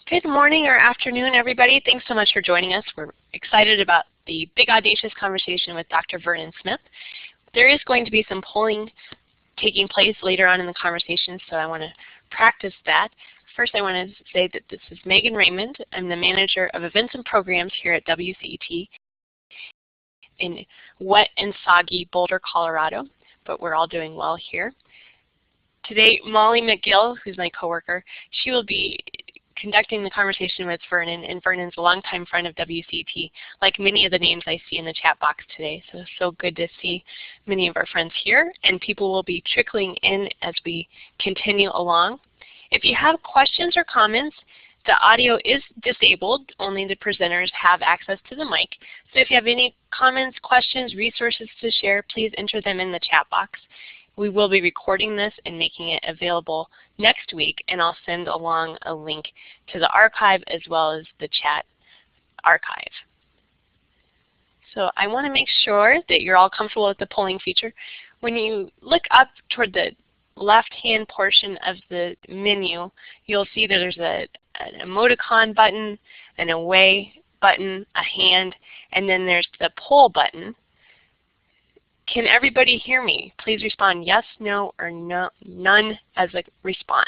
Good morning or afternoon, everybody. Thanks so much for joining us. We're excited about the big Audacious conversation with Dr. Vernon Smith. There is going to be some polling taking place later on in the conversation, so I want to practice that. First, I want to say that this is Megan Raymond. I'm the manager of events and programs here at WCET in wet and soggy Boulder, Colorado, but we're all doing well here. Today, Molly McGill, who's my coworker, she will be conducting the conversation with Vernon, and Vernon's a longtime friend of WCET, like many of the names I see in the chat box today. So good to see many of our friends here, and people will be trickling in as we continue along. If you have questions or comments, the audio is disabled. Only the presenters have access to the mic. So if you have any comments, questions, resources to share, please enter them in the chat box. We will be recording this and making it available next week, and I'll send along a link to the archive as well as the chat archive. So I want to make sure that you're all comfortable with the polling feature. When you look up toward the left-hand portion of the menu, you'll see that there's an emoticon button, an away button, a hand, and then there's the poll button. Can everybody hear me? Please respond yes, no, or no, none as a response.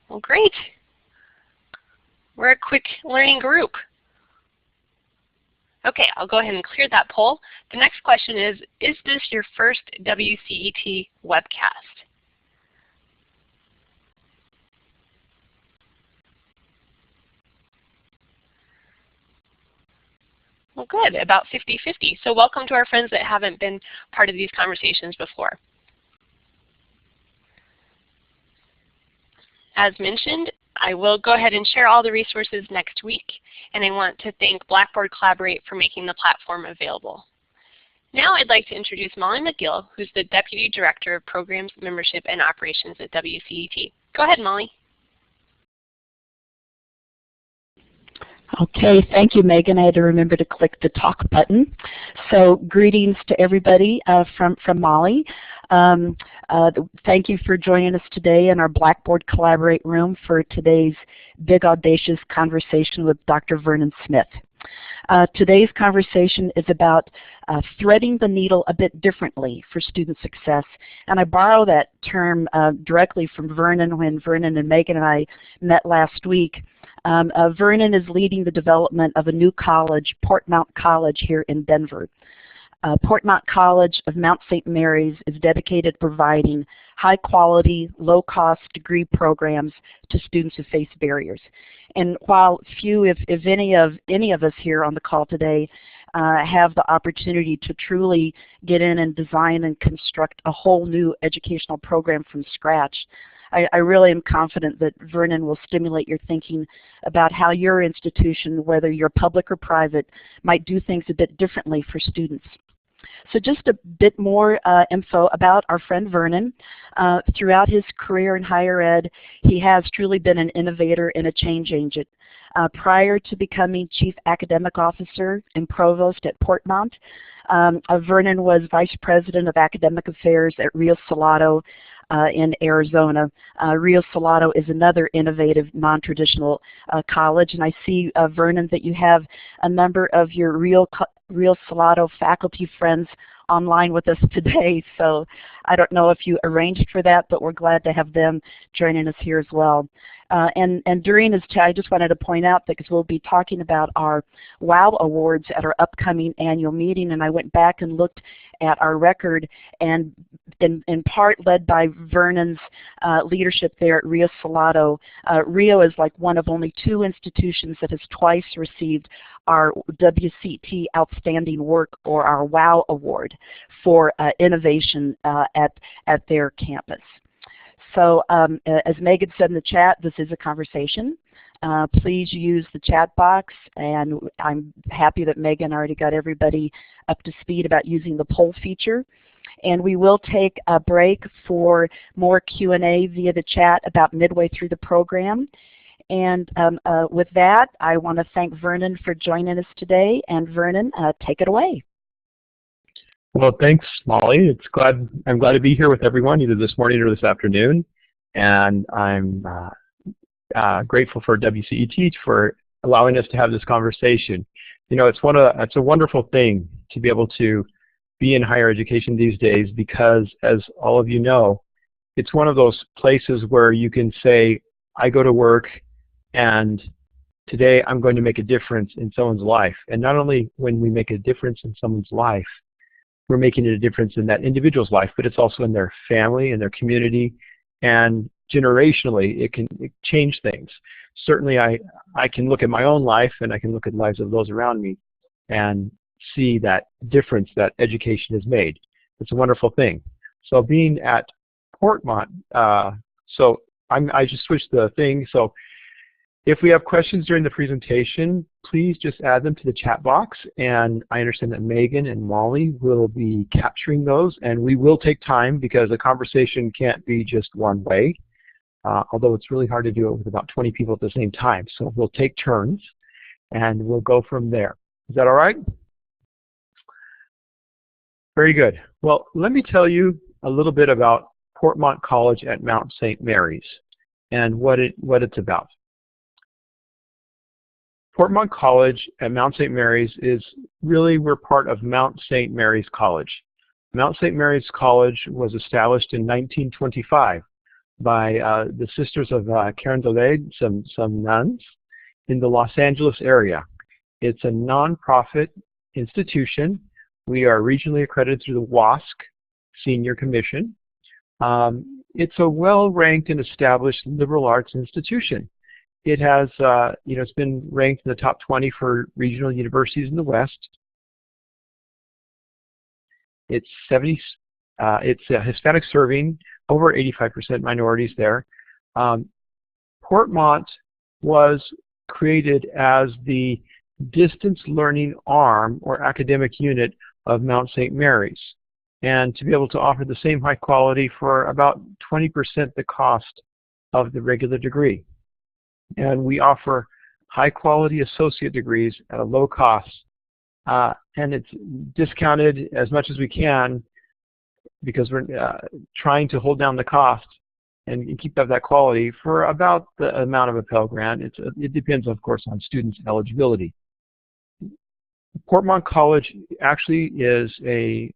Well, great. We're a quick learning group. Okay, I'll go ahead and clear that poll. The next question is this your first WCET webcast? Well, good, about 50-50. So welcome to our friends that haven't been part of these conversations before. As mentioned, I will go ahead and share all the resources next week, and I want to thank Blackboard Collaborate for making the platform available. Now I'd like to introduce Molly McGill, who's the Deputy Director of Programs, Membership, and Operations at WCET. Go ahead, Molly. Okay, thank you, Megan. I had to remember to click the talk button. So greetings to everybody from Molly. Thank you for joining us today in our Blackboard Collaborate room for today's big Audacious conversation with Dr. Vernon Smith. Today's conversation is about threading the needle a bit differently for student success. And I borrow that term directly from Vernon when Vernon and Megan and I met last week. Vernon is leading the development of a new college, Portmont College, here in Denver. Portmont College of Mount St. Mary's is dedicated to providing high-quality, low-cost degree programs to students who face barriers. And while few, if any of us here on the call today have the opportunity to truly get in and design and construct a whole new educational program from scratch, I really am confident that Vernon will stimulate your thinking about how your institution, whether you're public or private, might do things a bit differently for students. So just a bit more info about our friend Vernon. Throughout his career in higher ed, he has truly been an innovator and a change agent. Prior to becoming Chief Academic Officer and Provost at Portmont, Vernon was Vice President of Academic Affairs at Rio Salado in Arizona. Rio Salado is another innovative, non-traditional college, and I see, Vernon, that you have a number of your Rio Salado faculty friends online with us today, so I don't know if you arranged for that, but we're glad to have them joining us here as well. And during this chat, I just wanted to point out that because we'll be talking about our WOW Awards at our upcoming annual meeting, and I went back and looked at our record, and in part led by Vernon's leadership there at Rio Salado. Rio is like one of only 2 institutions that has twice received our WCET Outstanding Work, or our WOW Award, for innovation at their campus. So as Megan said in the chat, this is a conversation. Please use the chat box, and I'm happy that Megan already got everybody up to speed about using the poll feature. And we will take a break for more Q&A via the chat about midway through the program. And with that, I want to thank Vernon for joining us today. And Vernon, take it away. Well, thanks, Molly. I'm glad to be here with everyone, either this morning or this afternoon. And I'm grateful for WCET for allowing us to have this conversation. You know, it's a wonderful thing to be able to be in higher education these days because, as all of you know, it's one of those places where you can say, I go to work and today I'm going to make a difference in someone's life. And not only when we make a difference in someone's life, we're making a difference in that individual's life, but it's also in their family and their community, and generationally it can change things. Certainly I can look at my own life and I can look at the lives of those around me and see that difference that education has made. It's a wonderful thing. So being at Portmont, I just switched the thing. So if we have questions during the presentation, please just add them to the chat box, and I understand that Megan and Molly will be capturing those, and we will take time because a conversation can't be just one way, although it's really hard to do it with about 20 people at the same time. So we'll take turns and we'll go from there. Is that all right? Very good. Well, let me tell you a little bit about Portmont College at Mount St. Mary's and what it's about. Portmont College at Mount St. Mary's is really, we're part of Mount St. Mary's College. Mount St. Mary's College was established in 1925 by the Sisters of Carondelet, some nuns in the Los Angeles area. It's a nonprofit institution. We are regionally accredited through the WASC Senior Commission. It's a well-ranked and established liberal arts institution. It has, it's been ranked in the top 20 for regional universities in the West. It's Hispanic serving, over 85% minorities there. Portmont was created as the distance learning arm or academic unit of Mount St. Mary's, and to be able to offer the same high quality for about 20% the cost of the regular degree. And we offer high quality associate degrees at a low cost, and it's discounted as much as we can because we're trying to hold down the cost and keep up that quality for about the amount of a Pell Grant. It depends, of course, on students' eligibility. Portmont College actually is a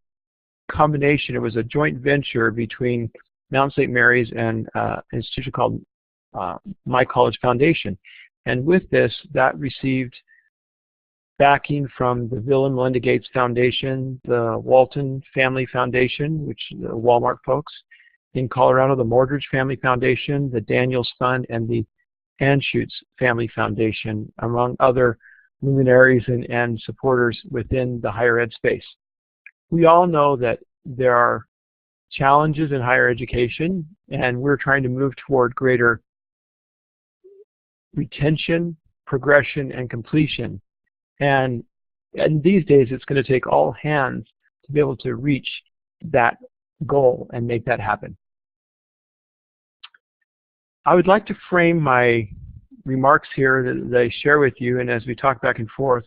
combination. It was a joint venture between Mount St. Mary's and an institution called MyCollege Foundation. And with this, that received backing from the Bill and Melinda Gates Foundation, the Walton Family Foundation, which the Walmart folks in Colorado, the Mordridge Family Foundation, the Daniels Fund, and the Anschutz Family Foundation, among other luminaries and supporters within the higher ed space. We all know that there are challenges in higher education, and we're trying to move toward greater retention, progression, and completion. And these days, it's going to take all hands to be able to reach that goal and make that happen. I would like to frame my remarks here that I share with you, and as we talk back and forth,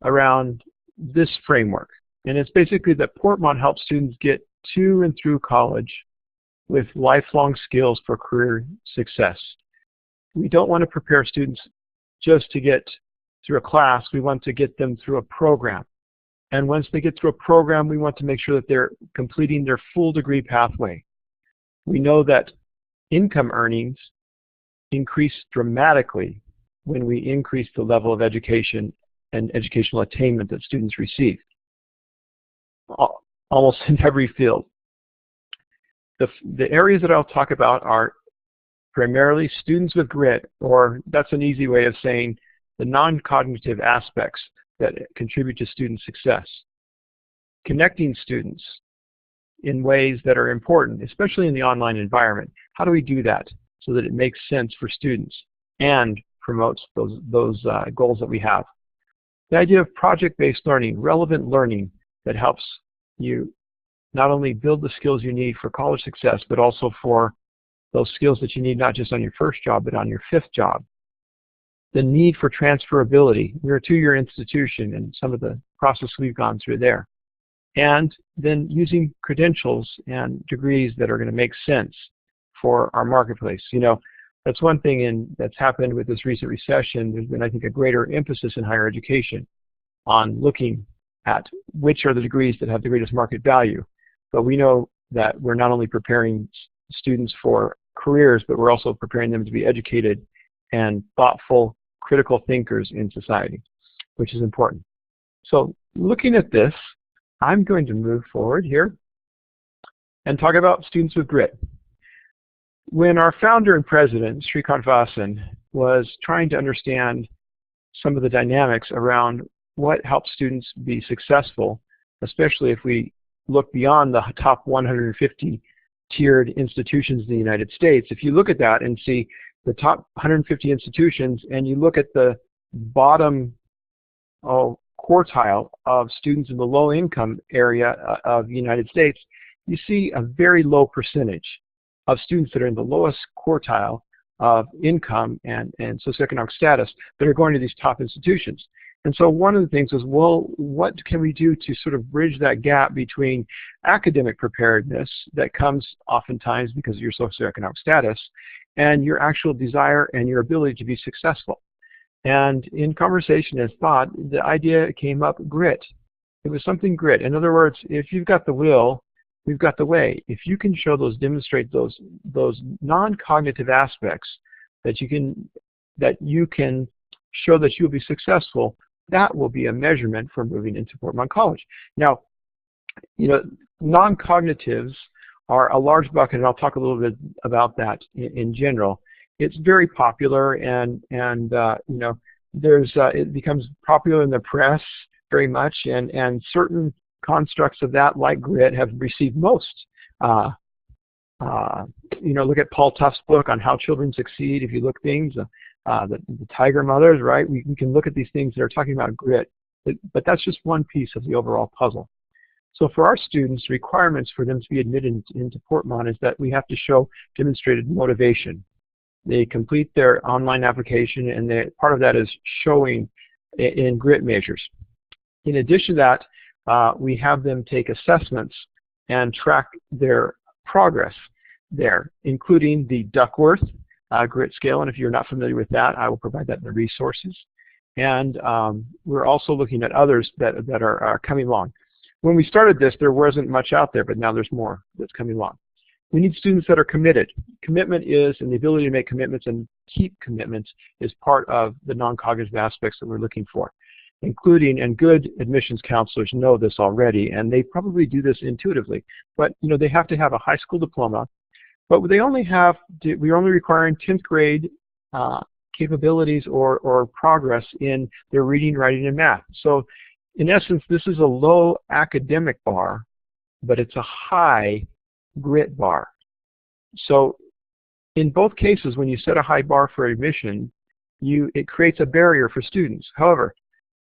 around this framework. And it's basically that Portmont helps students get to and through college with lifelong skills for career success. We don't want to prepare students just to get through a class. We want to get them through a program. And once they get through a program, we want to make sure that they're completing their full degree pathway. We know that income earnings increase dramatically when we increase the level of education and educational attainment that students receive, almost in every field. The areas that I'll talk about are primarily students with grit, or that's an easy way of saying the non-cognitive aspects that contribute to student success. Connecting students in ways that are important, especially in the online environment. How do we do that so that it makes sense for students and promotes those goals that we have? The idea of project-based learning, relevant learning that helps you not only build the skills you need for college success, but also for those skills that you need not just on your first job, but on your fifth job. The need for transferability. We're a two-year institution, and some of the process we've gone through there. And then using credentials and degrees that are going to make sense for our marketplace. You know, That's one thing that's happened with this recent recession. There's been, I think, a greater emphasis in higher education on looking at which are the degrees that have the greatest market value. But we know that we're not only preparing students for careers, but we're also preparing them to be educated and thoughtful, critical thinkers in society, which is important. So looking at this, I'm going to move forward here and talk about students with grit. When our founder and president, Srikant Vasan, was trying to understand some of the dynamics around what helps students be successful, especially if we look beyond the top 150 tiered institutions in the United States, if you look at that and see the top 150 institutions and you look at the bottom quartile of students in the low income area of the United States, you see a very low percentage of students that are in the lowest quartile of income and socioeconomic status that are going to these top institutions. And so one of the things is, well, what can we do to sort of bridge that gap between academic preparedness that comes oftentimes because of your socioeconomic status and your actual desire and your ability to be successful? And in conversation and thought, the idea came up, grit. It was something grit. In other words, if you've got the will, we've got the way. If you can show demonstrate those non-cognitive aspects that you can show that you'll be successful, that will be a measurement for moving into Portmont College. Now, non-cognitives are a large bucket, and I'll talk a little bit about that in general. It's very popular, and it becomes popular in the press very much, and certain constructs of that, like grit, have received most. Look at Paul Tuff's book on how children succeed. If you look things, the Tiger Mothers, right? We can look at these things that are talking about grit, but that's just one piece of the overall puzzle. So for our students, requirements for them to be admitted into Portmont is that we have to show demonstrated motivation. They complete their online application, and part of that is showing in grit measures. In addition to that, we have them take assessments and track their progress there, including the Duckworth grit scale. And if you're not familiar with that, I will provide that in the resources. And we're also looking at others that are coming along. When we started this, there wasn't much out there, but now there's more that's coming along. We need students that are committed. Commitment is, and the ability to make commitments and keep commitments is part of the non-cognitive aspects that we're looking for, including, and good admissions counselors know this already, and they probably do this intuitively, but they have to have a high school diploma, but we're only requiring 10th grade capabilities or progress in their reading, writing, and math. So in essence, this is a low academic bar, but it's a high grit bar. So in both cases, when you set a high bar for admission, it creates a barrier for students. However,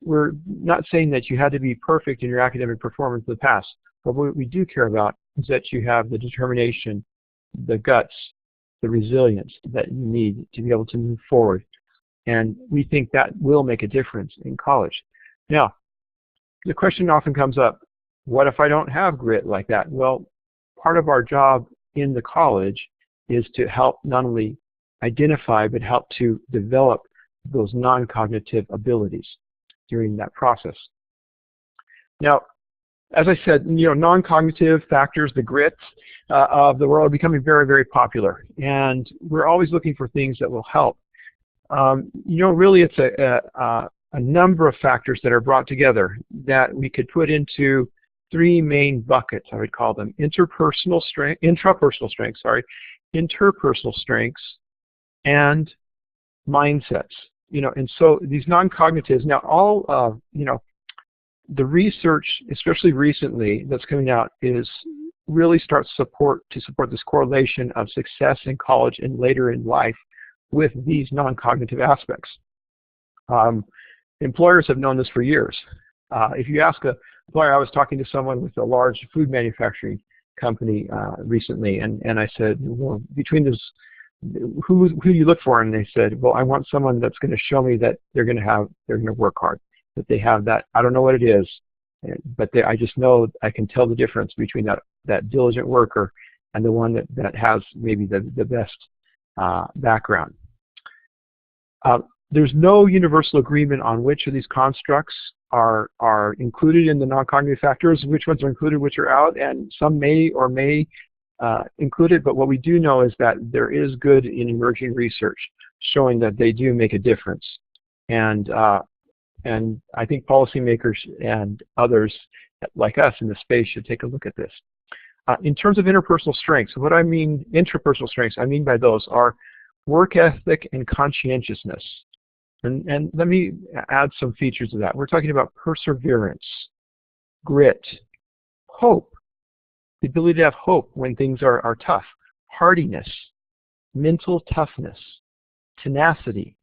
we're not saying that you had to be perfect in your academic performance in the past, but what we do care about is that you have the determination, the guts, the resilience that you need to be able to move forward. And we think that will make a difference in college. Now, the question often comes up, what if I don't have grit like that? Well, part of our job in the college is to help not only identify, but help to develop those non-cognitive abilities during that process. Now, as I said, non-cognitive factors, the grits of the world, are becoming very, very popular, and we're always looking for things that will help. Really, it's a number of factors that are brought together that we could put into three main buckets, I would call them: intrapersonal strengths, and mindsets. And so these non-cognitives, now all the research, especially recently, that's coming out really starts to support this correlation of success in college and later in life with these non-cognitive aspects. Employers have known this for years. If you ask a employer, I was talking to someone with a large food manufacturing company recently, and I said, well, between this, who do you look for? And they said, well, I want someone that's going to show me that they're going to work hard, that they have that. I don't know what it is, but I just know I can tell the difference between that diligent worker and the one that has maybe the best background. There's no universal agreement on which of these constructs are included in the non-cognitive factors, which ones are included, which are out, and some may or may include it, but what we do know is that there is good in emerging research showing that they do make a difference. And I think policymakers and others like us in the space should take a look at this. In terms of interpersonal strengths, what I mean, intrapersonal strengths, I mean by those are work ethic and conscientiousness. And let me add some features of that. We're talking about perseverance, grit, hope, the ability to have hope when things are tough, hardiness, mental toughness, tenacity,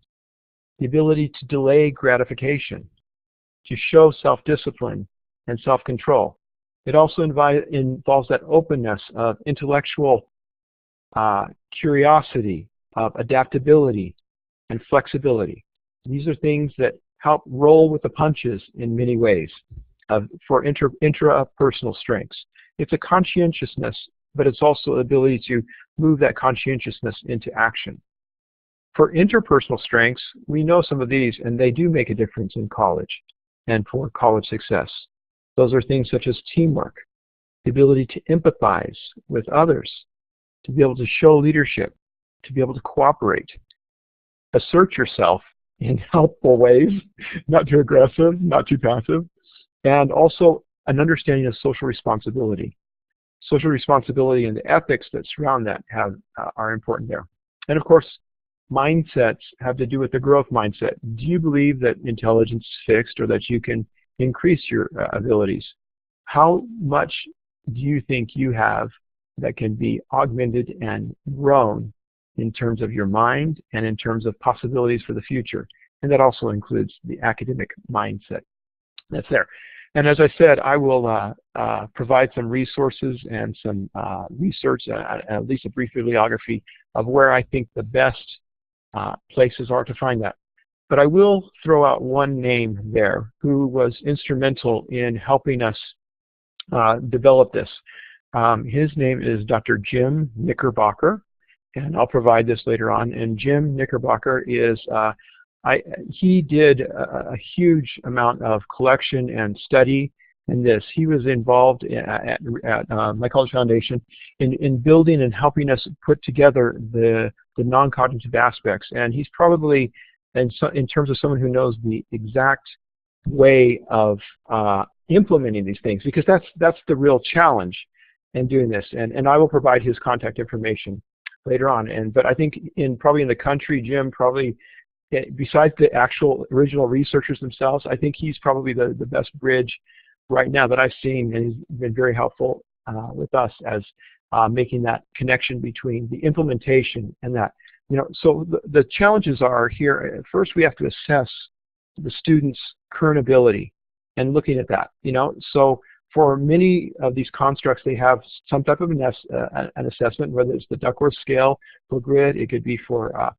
the ability to delay gratification, to show self-discipline and self-control. It also involves that openness of intellectual curiosity, of adaptability, and flexibility. These are things that help roll with the punches in many ways for intrapersonal strengths. It's a conscientiousness, but it's also the ability to move that conscientiousness into action. For interpersonal strengths, we know some of these, and they do make a difference in college and for college success. Those are things such as teamwork, the ability to empathize with others, to be able to show leadership, to be able to cooperate, assert yourself in helpful ways, not too aggressive, not too passive, and also an understanding of social responsibility. Social responsibility and the ethics that surround that are important there. And of course, mindsets have to do with the growth mindset. Do you believe that intelligence is fixed or that you can increase your abilities? How much do you think you have that can be augmented and grown in terms of your mind and in terms of possibilities for the future? And that also includes the academic mindset that's there. And as I said, I will provide some resources and some research, at least a brief bibliography of where I think the best places are to find that. But I will throw out one name there who was instrumental in helping us develop this. His name is Dr. Jim Knickerbocker, and I'll provide this later on. And Jim Knickerbocker is he did a huge amount of collection and study in this. He was involved at MyCollege Foundation in building and helping us put together the non-cognitive aspects. And he's probably, in terms of someone who knows the exact way of implementing these things, because that's the real challenge in doing this. And I will provide his contact information later on. But I think probably in the country, Jim probably, besides the actual original researchers themselves, I think he's probably the best bridge right now that I've seen, and he's been very helpful with us as making that connection between the implementation and that. So the challenges are here. First, we have to assess the student's current ability and looking at that. So for many of these constructs, they have some type of an assessment, whether it's the Duckworth scale for grit, it could be for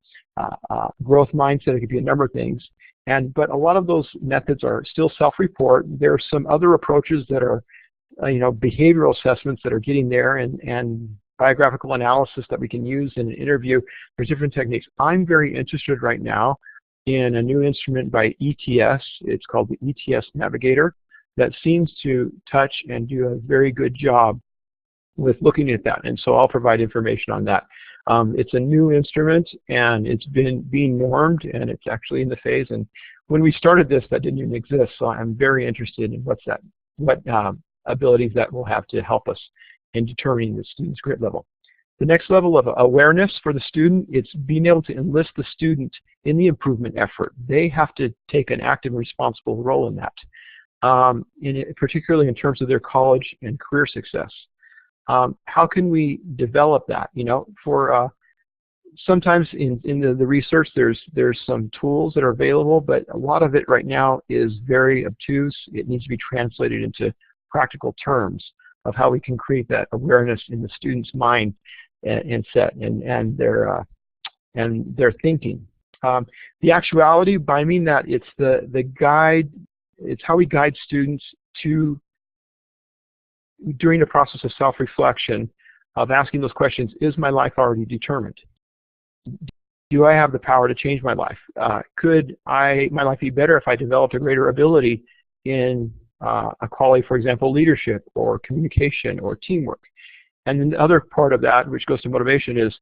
growth mindset, it could be a number of things. But a lot of those methods are still self-report. There are some other approaches that are, behavioral assessments that are getting there, and biographical analysis that we can use in an interview. There's different techniques. I'm very interested right now in a new instrument by ETS. It's called the ETS Navigator, that seems to touch and do a very good job with looking at that. And so I'll provide information on that. It's a new instrument, and it's been being normed, and it's actually in the phase. And when we started this, that didn't even exist. So I'm very interested in what abilities that will have to help us in determining the student's grit level. The next level of awareness for the student, it's being able to enlist the student in the improvement effort. They have to take an active and responsible role in that, particularly in terms of their college and career success. How can we develop that? For sometimes in the research, there's some tools that are available, but a lot of it right now is very obtuse. It needs to be translated into practical terms of how we can create that awareness in the student's mind and set and their thinking. The actuality, by I mean that it's the guide. It's how we guide students to, during the process of self-reflection, of asking those questions, is my life already determined? do I have the power to change my life? Could my life be better if I developed a greater ability in a quality, for example, leadership or communication or teamwork? And then the other part of that, which goes to motivation, is,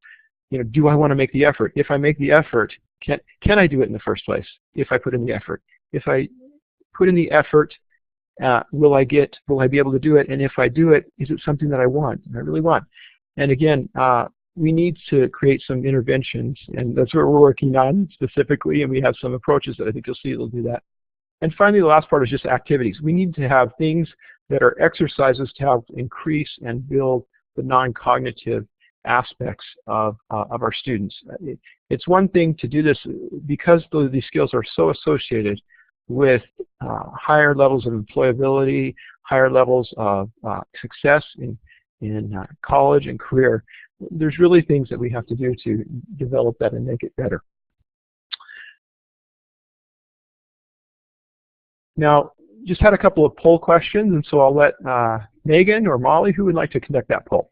do I want to make the effort? If I make the effort, can I do it in the first place? If I put in the effort, if I put in the effort, will I be able to do it? And if I do it, is it something that I want? I really want. And again, we need to create some interventions, and that's what we're working on specifically. And we have some approaches that I think you'll see that'll do that. And finally, the last part is just activities. We need to have things that are exercises to help increase and build the non-cognitive aspects of our students. It's one thing to do this because these skills are so associated with higher levels of employability, higher levels of success in college and career. There's really things that we have to do to develop that and make it better. Now, just had a couple of poll questions, and so I'll let Megan or Molly, who would like to conduct that poll?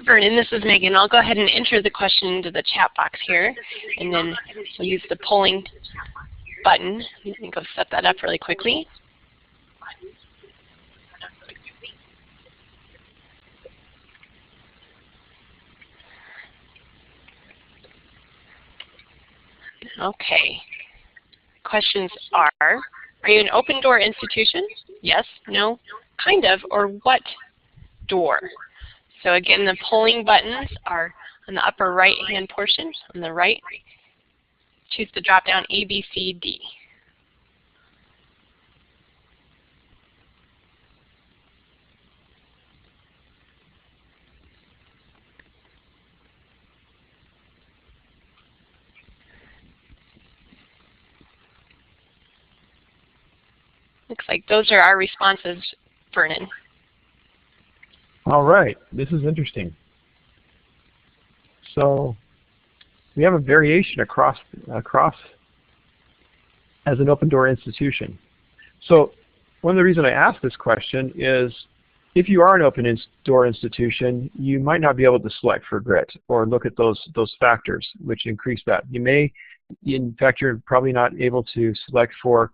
Vernon, this is Megan. I'll go ahead and enter the question into the chat box here, and then we'll use the polling button. Let me go set that up really quickly. Okay. Questions are you an open door institution? Yes, no, kind of, or what door? So again, the polling buttons are on the upper right-hand portion. On the right, choose the drop-down A, B, C, D. Looks like those are our responses, Vernon. All right, this is interesting. So we have a variation across as an open door institution. So one of the reasons I asked this question is if you are an open door institution, you might not be able to select for grit or look at those factors which increase that. You may, in fact, you're probably not able to select for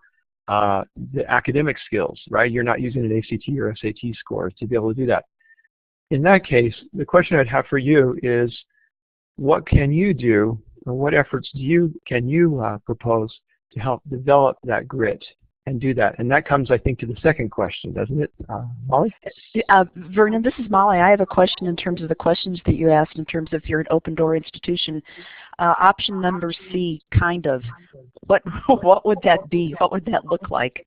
the academic skills, right? You're not using an ACT or SAT score to be able to do that. In that case, the question I'd have for you is, what can you do, or what efforts can you propose to help develop that grit and do that? And that comes, I think, to the second question, doesn't it, Molly? Vernon, this is Molly. I have a question in terms of the questions that you asked in terms of if you're an open door institution. Option number C, kind of. What would that be? What would that look like?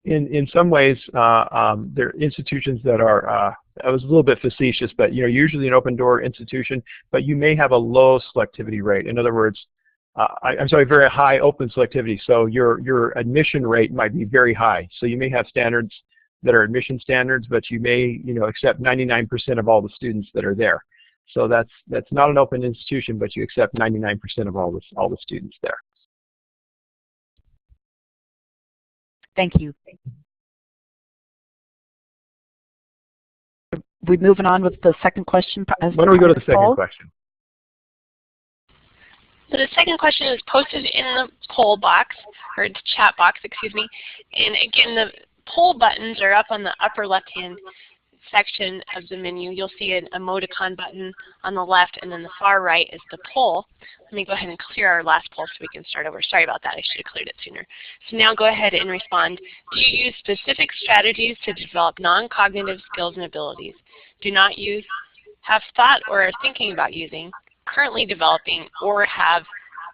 In some ways, there are institutions that are, I was a little bit facetious, but usually an open door institution, but you may have a low selectivity rate. In other words, I'm sorry, very high open selectivity. So your admission rate might be very high. So you may have standards that are admission standards, but you may accept 99% of all the students that are there. So that's not an open institution, but you accept 99% of all the students there. Thank you. We're moving on with the second question. Why don't we go to the second question? So the second question is posted in the poll box, or the chat box, excuse me. And again, the poll buttons are up on the upper left-hand section of the menu. You'll see an emoticon button on the left, and then the far right is the poll. Let me go ahead and clear our last poll so we can start over. Sorry about that. I should have cleared it sooner. So now go ahead and respond. Do you use specific strategies to develop non-cognitive skills and abilities? Do not use, have thought or are thinking about using, currently developing, or have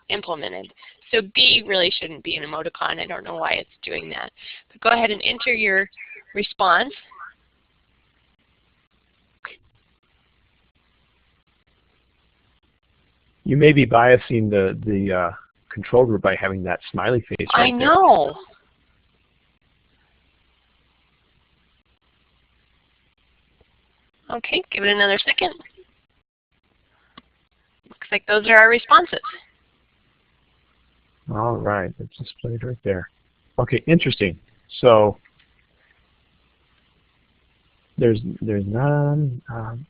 implemented. So B really shouldn't be an emoticon. I don't know why it's doing that. But go ahead and enter your response. You may be biasing the control group by having that smiley face right I know. There. Okay, give it another second. Looks like those are our responses. All right, it's displayed right there. Okay, interesting. So There's none.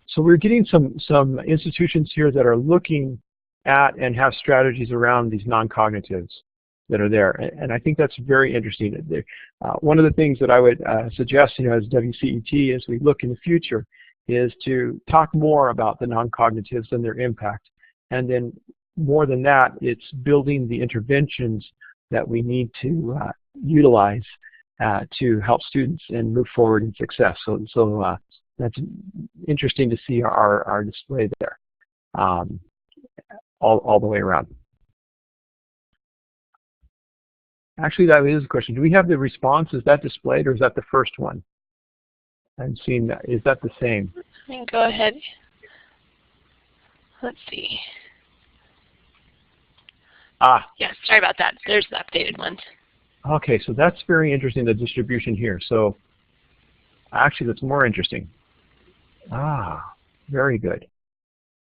So we're getting some institutions here that are looking at and have strategies around these non-cognitives that are there, and I think that's very interesting. One of the things that I would suggest, as WCET, as we look in the future, is to talk more about the non-cognitives and their impact, and then more than that, it's building the interventions that we need to utilize to help students and move forward in success. So that's interesting to see our display there, all the way around. Actually, that is a question. Do we have the response? Is that displayed, or is that the first one? I'm seeing that. Is that the same? Go ahead. Let's see. Yes, sorry about that. There's the updated one. Okay, so that's very interesting, the distribution here. So actually, that's more interesting. Very good.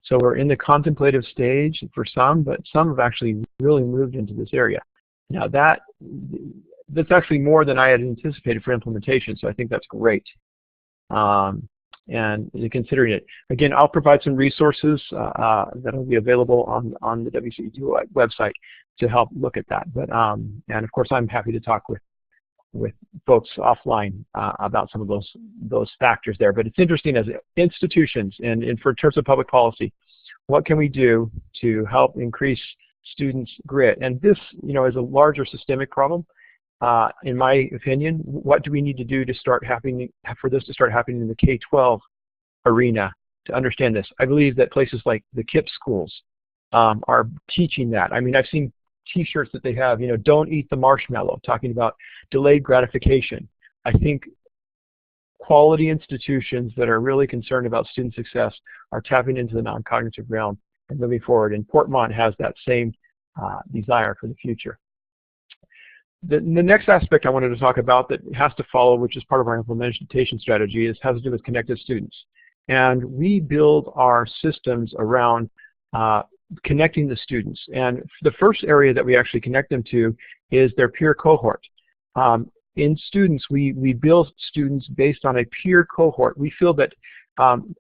So we're in the contemplative stage for some, but some have actually really moved into this area. Now that's actually more than I had anticipated for implementation, so I think that's great. And considering it, again, I'll provide some resources that will be available on the WCET website to help look at that. But and of course, I'm happy to talk with folks offline about some of those factors there. But it's interesting as institutions and for terms of public policy, what can we do to help increase students' grit? And this, is a larger systemic problem. In my opinion, what do we need to do to start happening for this to start happening in the K-12 arena to understand this? I believe that places like the KIPP schools are teaching that. I mean, I've seen T-shirts that they have, don't eat the marshmallow, talking about delayed gratification. I think quality institutions that are really concerned about student success are tapping into the non-cognitive realm and moving forward. And Portmont has that same desire for the future. The next aspect I wanted to talk about that has to follow, which is part of our implementation strategy, has to do with connected students. And we build our systems around connecting the students. And the first area that we actually connect them to is their peer cohort. In students, we build students based on a peer cohort. We feel that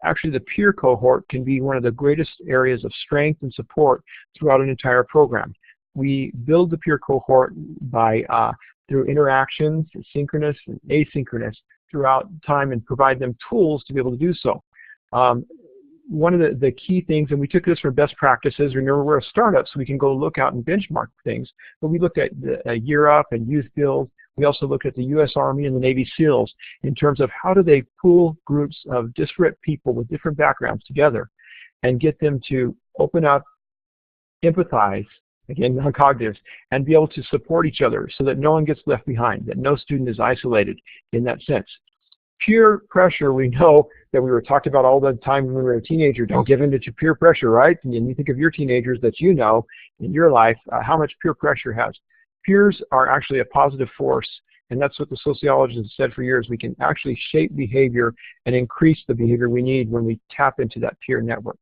actually the peer cohort can be one of the greatest areas of strength and support throughout an entire program. We build the peer cohort by through interactions, synchronous and asynchronous, throughout time, and provide them tools to be able to do so. One of the key things, and we took this from best practices, remember we're a startup, so we can go look out and benchmark things, but we looked at the Year Up and Youth Build. We also looked at the U.S. Army and the Navy SEALs in terms of how do they pool groups of disparate people with different backgrounds together and get them to open up, empathize, again, non-cognitives, and be able to support each other so that no one gets left behind, that no student is isolated in that sense. Peer pressure, we know that we were talked about all the time when we were a teenager. Don't give in to peer pressure, right? And you think of your teenagers that you know in your life, how much peer pressure has. Peers are actually a positive force, and that's what the sociologists have said for years. We can actually shape behavior and increase the behavior we need when we tap into that peer network.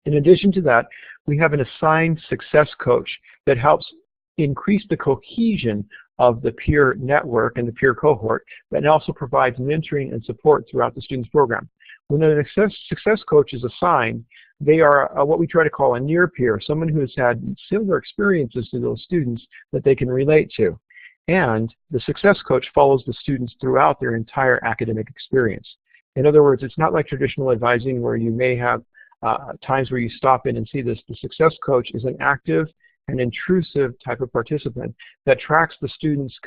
In addition to that, we have an assigned success coach that helps increase the cohesion of the peer network and the peer cohort, but also provides mentoring and support throughout the student's program. When a success coach is assigned, they are what we try to call a near peer, someone who has had similar experiences to those students that they can relate to. And the success coach follows the students throughout their entire academic experience. In other words, it's not like traditional advising where you may have times where you stop in and see this. The success coach is an active and intrusive type of participant that tracks the students'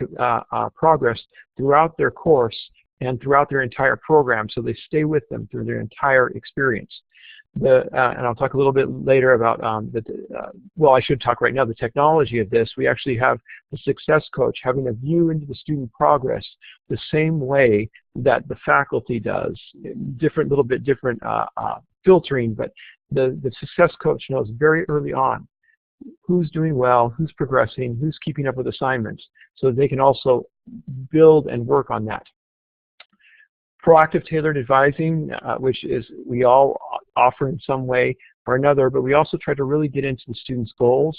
progress throughout their course and throughout their entire program, so they stay with them through their entire experience. And I'll talk a little bit later about, well, I should talk right now, the technology of this. We actually have the success coach having a view into the student progress the same way that the faculty does, little bit different filtering, but the success coach knows very early on who's doing well, who's progressing, who's keeping up with assignments, so they can also build and work on that. Proactive tailored advising, which is we all offer in some way or another, but we also try to really get into the students' goals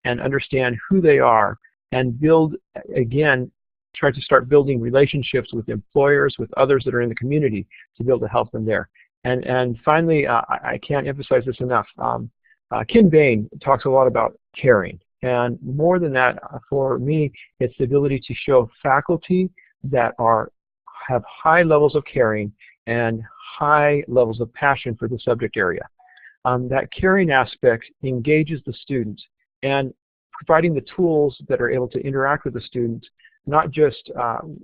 and understand who they are and build, again, try to start building relationships with employers, with others that are in the community to be able to help them there. And finally, I can't emphasize this enough. Ken Bain talks a lot about caring. And more than that, for me, it's the ability to show faculty that have high levels of caring and high levels of passion for the subject area. That caring aspect engages the student, and providing the tools that are able to interact with the student, not just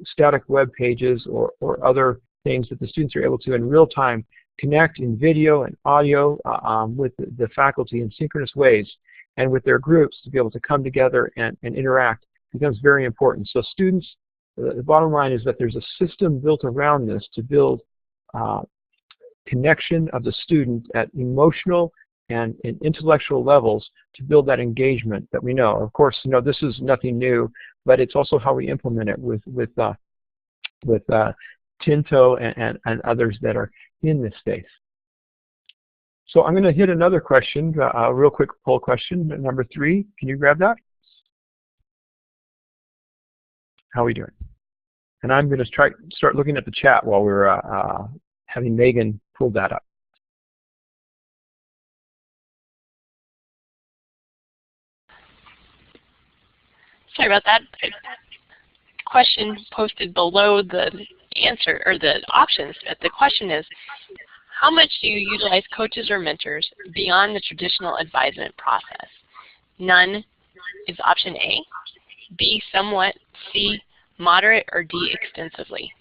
static web pages or other things that the students are able to in real time connect in video and audio with the faculty in synchronous ways, and with their groups to be able to come together and interact becomes very important. So students, the bottom line is that there's a system built around this to build connection of the student at emotional and intellectual levels to build that engagement that we know. Of course, this is nothing new, but it's also how we implement it with Tinto and others that are in this space. So I'm going to hit another question, a real quick poll question, number 3. Can you grab that? How are we doing? And I'm going to start looking at the chat while we're having Megan pull that up. Sorry about that. Question posted below the answer, or the options. The question is, how much do you utilize coaches or mentors beyond the traditional advisement process? None is option A. B, somewhat. C, moderate. Or D, extensively.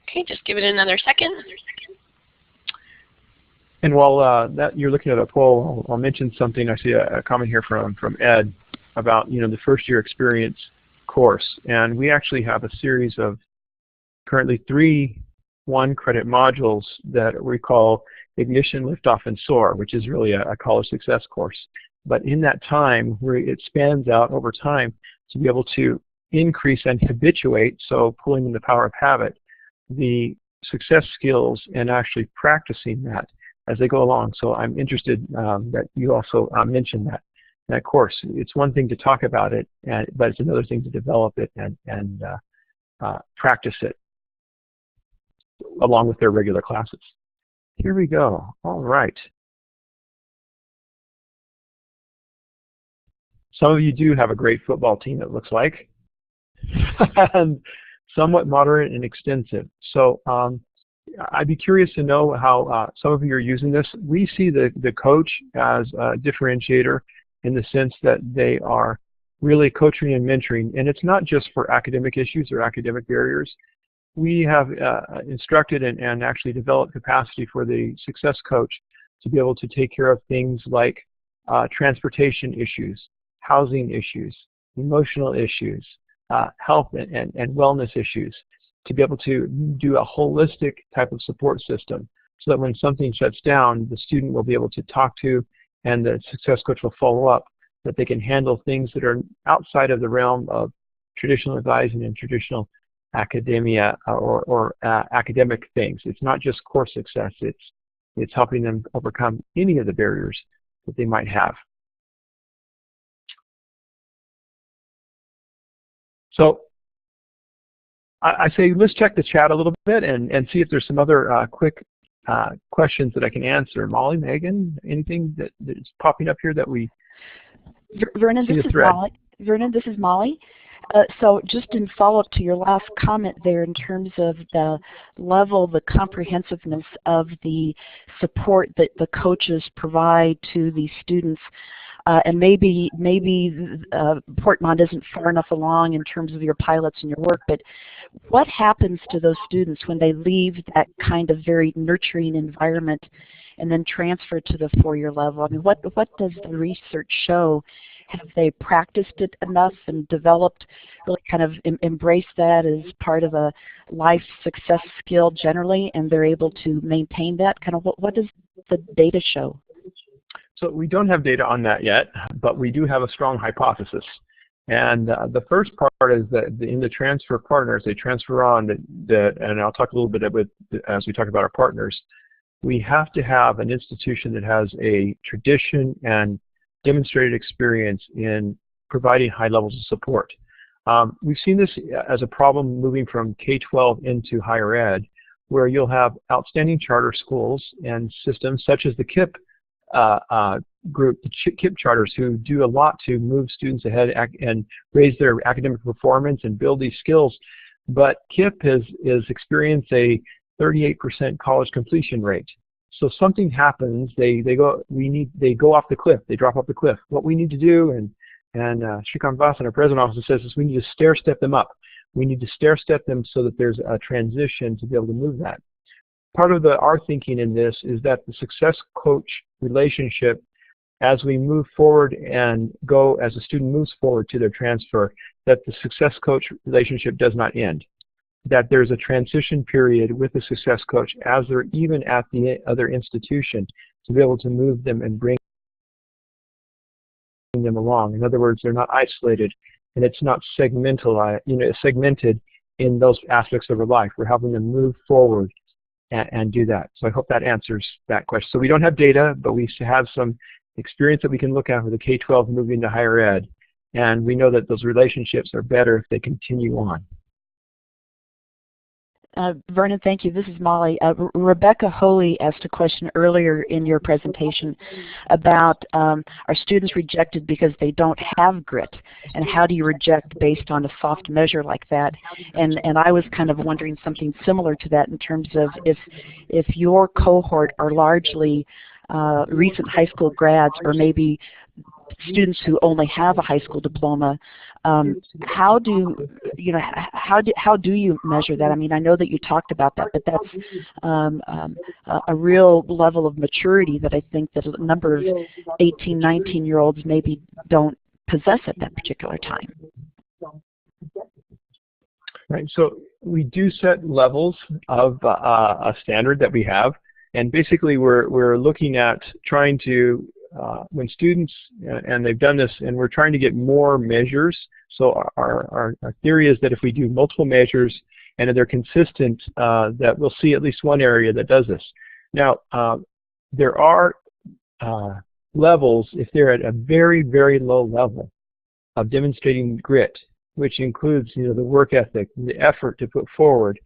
Okay, just give it another second. And while you're looking at a poll, I'll mention something. I see a comment here from Ed about the first year experience course, and we actually have a series of currently 3 1-credit modules that we call Ignition, Liftoff, and Soar, which is really a college success course. But in that time, where it spans out over time to be able to increase and habituate, so pulling in the power of habit, the success skills and actually practicing that as they go along. So I'm interested that you also mentioned that course. It's one thing to talk about it, but it's another thing to develop it and practice it along with their regular classes. Here we go. All right. Some of you do have a great football team, it looks like. And somewhat moderate and extensive. So I'd be curious to know how some of you are using this. We see the coach as a differentiator in the sense that they are really coaching and mentoring, and it's not just for academic issues or academic barriers. We have instructed and actually developed capacity for the success coach to be able to take care of things like transportation issues, housing issues, emotional issues, health and wellness issues, to be able to do a holistic type of support system so that when something shuts down, the student will be able to talk to and the success coach will follow up, that they can handle things that are outside of the realm of traditional advising and traditional academia or academic things. It's not just course success, it's helping them overcome any of the barriers that they might have. So I say let's check the chat a little bit and see if there's some other quick questions that I can answer. Molly, Megan, anything that is popping up here that we Vernon, see this a thread? Vernon, this is Molly. So just in follow-up to your last comment there in terms of the level, the comprehensiveness of the support that the coaches provide to the students, and maybe Portmont isn't far enough along in terms of your pilots and your work, but what happens to those students when they leave that kind of very nurturing environment and then transfer to the 4-year level? I mean, what does the research show? Have they practiced it enough and developed, really kind of embraced that as part of a life success skill generally, and they're able to maintain that? Kind of what does the data show? So we don't have data on that yet, but we do have a strong hypothesis. And the first part is that in the transfer partners, they transfer on, and I'll talk a little bit as we talk about our partners, we have to have an institution that has a tradition and demonstrated experience in providing high levels of support. We've seen this as a problem moving from K-12 into higher ed, where you'll have outstanding charter schools and systems such as the KIPP group, the KIPP charters, who do a lot to move students ahead and raise their academic performance and build these skills. But KIPP has experienced a 38% college completion rate. So something happens, they go off the cliff, they drop off the cliff. What we need to do, and Shrikant Vasan, our president officer, says is we need to stair-step them up. We need to stair-step them so that there's a transition to be able to move that. Part of our thinking in this is that the success coach relationship, as we move forward and go, as a student moves forward to their transfer, that the success coach relationship does not end. That there's a transition period with the success coach as they're even at the other institution to be able to move them and bring them along. In other words, they're not isolated, and it's not segmented in those aspects of their life. We're helping them move forward and do that. So I hope that answers that question. So we don't have data, but we have some experience that we can look at with the K-12 moving to higher ed, and we know that those relationships are better if they continue on. Vernon, thank you. This is Molly. Rebecca Holy asked a question earlier in your presentation about are students rejected because they don't have grit, and how do you reject based on a soft measure like that? And I was kind of wondering something similar to that in terms of if your cohort are largely recent high school grads, or maybe students who only have a high school diploma, how do you measure that? I mean, I know that you talked about that, but that's a real level of maturity that I think that a number of 18, 19-year-olds maybe don't possess at that particular time. Right. So we do set levels of a standard that we have, and basically we're looking at trying to when students, and they've done this, and we're trying to get more measures. So our theory is that if we do multiple measures and they're consistent, that we'll see at least one area that does this. Now, there are levels, if they're at a very, very low level of demonstrating grit, which includes the work ethic, the effort to put forward,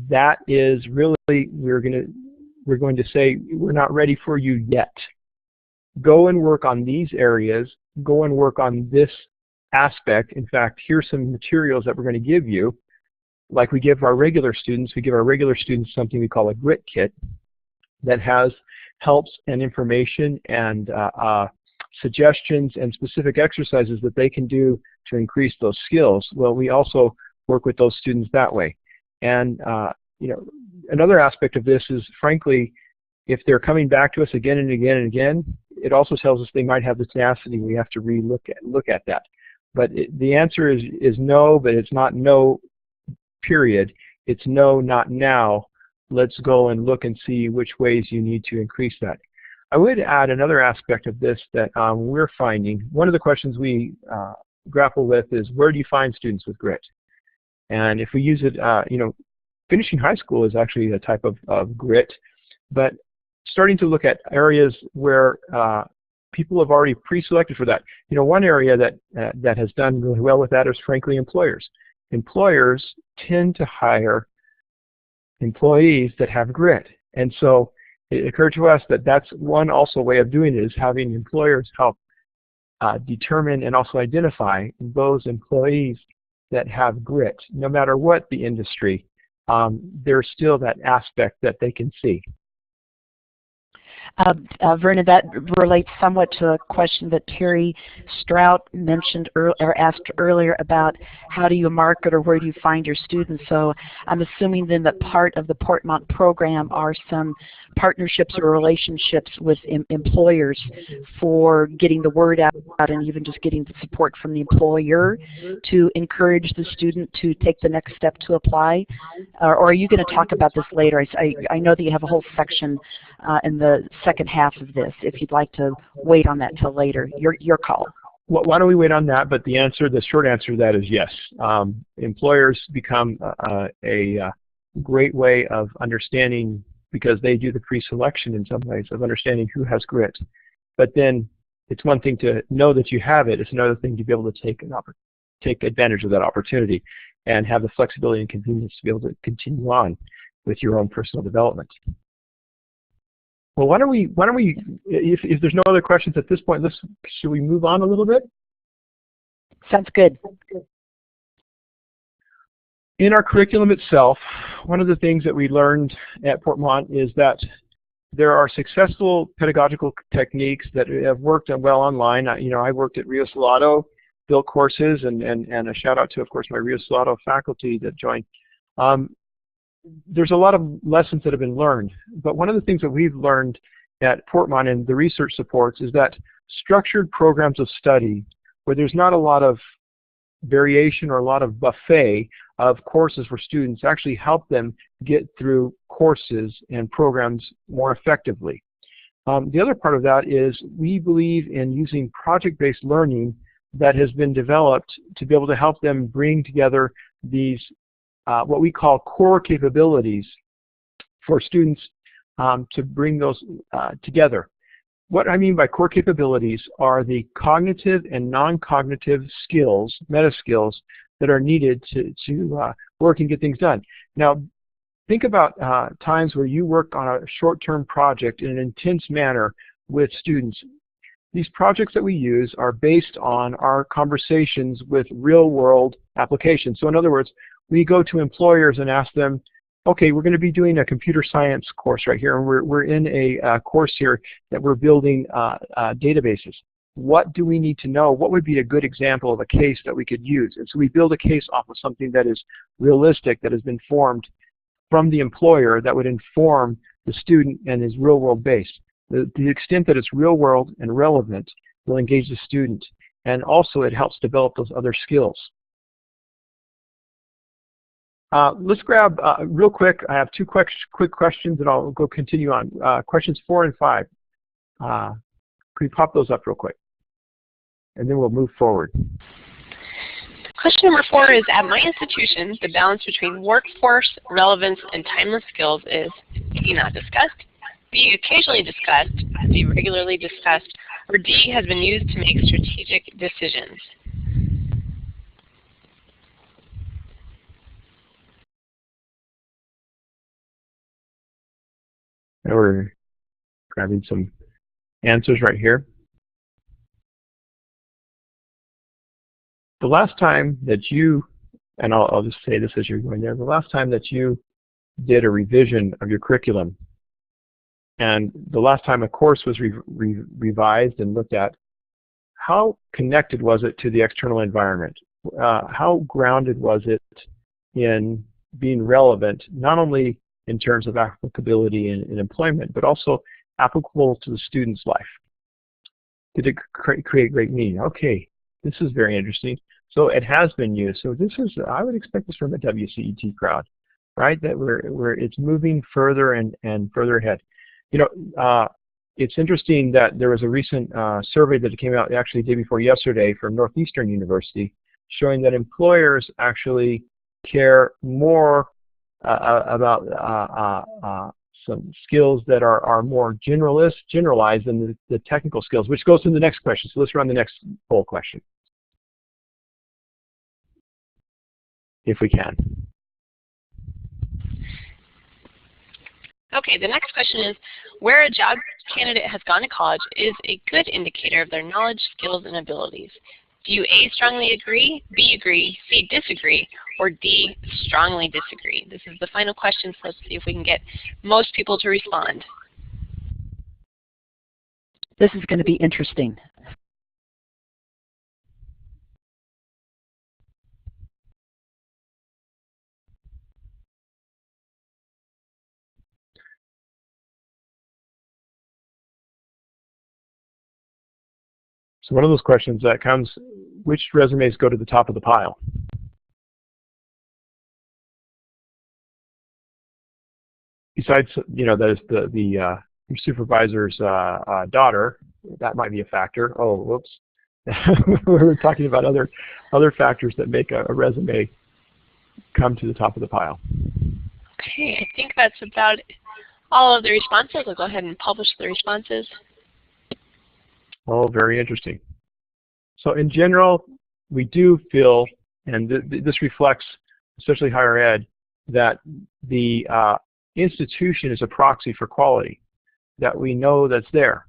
that is really, we're going to say, we're not ready for you yet. Go and work on these areas, go and work on this aspect. In fact, here's some materials that we're going to give you. Like we give our regular students, something we call a grit kit that has helps and information and suggestions and specific exercises that they can do to increase those skills. Well, we also work with those students that way. And another aspect of this is, frankly, if they're coming back to us again and again and again, it also tells us they might have the tenacity. We have to look at that. But the answer is no, but it's not no, period. It's no, not now. Let's go and look and see which ways you need to increase that. I would add another aspect of this that we're finding. One of the questions we grapple with is, where do you find students with grit? And if we use it, finishing high school is actually a type of grit, but starting to look at areas where people have already pre-selected for that. One area that has done really well with that is, frankly, employers. Employers tend to hire employees that have grit. And so it occurred to us that that's one also way of doing it, is having employers help determine and also identify those employees that have grit. No matter what the industry, there's still that aspect that they can see. Vernon, that relates somewhat to a question that Terry Strout mentioned or asked earlier about how do you market or where do you find your students. So I'm assuming then that part of the Portmont program are some partnerships or relationships with employers for getting the word out and even just getting the support from the employer to encourage the student to take the next step to apply. Or are you going to talk about this later? I know that you have a whole section in the second half of this. If you'd like to wait on that till later, your call. why don't we wait on that? But the short answer to that is yes. Employers become a great way of understanding, because they do the pre-selection in some ways, of understanding who has grit. But then it's one thing to know that you have it. It's another thing to be able to take advantage of that opportunity and have the flexibility and convenience to be able to continue on with your own personal development. Well, why don't we, if there's no other questions at this point, should we move on a little bit? Sounds good. In our curriculum itself, one of the things that we learned at Portmont is that there are successful pedagogical techniques that have worked well online. I worked at Rio Salado, built courses, and a shout out to, of course, my Rio Salado faculty that joined. There's a lot of lessons that have been learned, but one of the things that we've learned at Portmont and the research supports is that structured programs of study, where there's not a lot of variation or a lot of buffet of courses for students, actually help them get through courses and programs more effectively. The other part of that is we believe in using project-based learning that has been developed to be able to help them bring together these what we call core capabilities for students to bring those together. What I mean by core capabilities are the cognitive and non-cognitive skills, meta skills, that are needed to work and get things done. Now, think about times where you work on a short-term project in an intense manner with students. These projects that we use are based on our conversations with real-world applications. So in other words, we go to employers and ask them, okay, we're going to be doing a computer science course right here, and we're in a course here that we're building databases. What do we need to know? What would be a good example of a case that we could use? And so we build a case off of something that is realistic, that has been formed from the employer, that would inform the student and is real-world based. To the extent that it's real-world and relevant, will engage the student, and also it helps develop those other skills. Let's grab real quick. I have two quick questions, and I'll go continue on. Questions 4 and 5. Could we pop those up real quick? And then we'll move forward. Question number 4 is, at my institution, the balance between workforce, relevance, and timeless skills is A, not discussed, B, occasionally discussed, C, regularly discussed, or D, has been used to make strategic decisions. And we're grabbing some answers right here. The last time that you, and I'll just say this as you're going there, the last time that you did a revision of your curriculum, and the last time a course was revised and looked at, how connected was it to the external environment? How grounded was it in being relevant, not only in terms of applicability in employment, but also applicable to the student's life? Did it create great meaning? Okay, this is very interesting. So it has been used. So this is, I would expect this from a WCET crowd, right? That it's moving further and further ahead. You know, it's interesting that there was a recent survey that came out actually the day before yesterday from Northeastern University, showing that employers actually care more about some skills that are more generalized than the technical skills, which goes to the next question. So let's run the next poll question, if we can. Okay, the next question is, where a job candidate has gone to college is a good indicator of their knowledge, skills, and abilities. Do you A, strongly agree, B, agree, C, disagree, or D, strongly disagree? This is the final question, so let's see if we can get most people to respond. This is going to be interesting. So one of those questions that comes, which resumes go to the top of the pile? Besides, you know, that is the supervisor's daughter, that might be a factor. Oh, whoops. We're talking about other factors that make a resume come to the top of the pile. Okay, I think that's about all of the responses. I'll go ahead and publish the responses. Oh, very interesting. So in general, we do feel, and this reflects especially higher ed, that the institution is a proxy for quality, that we know that's there.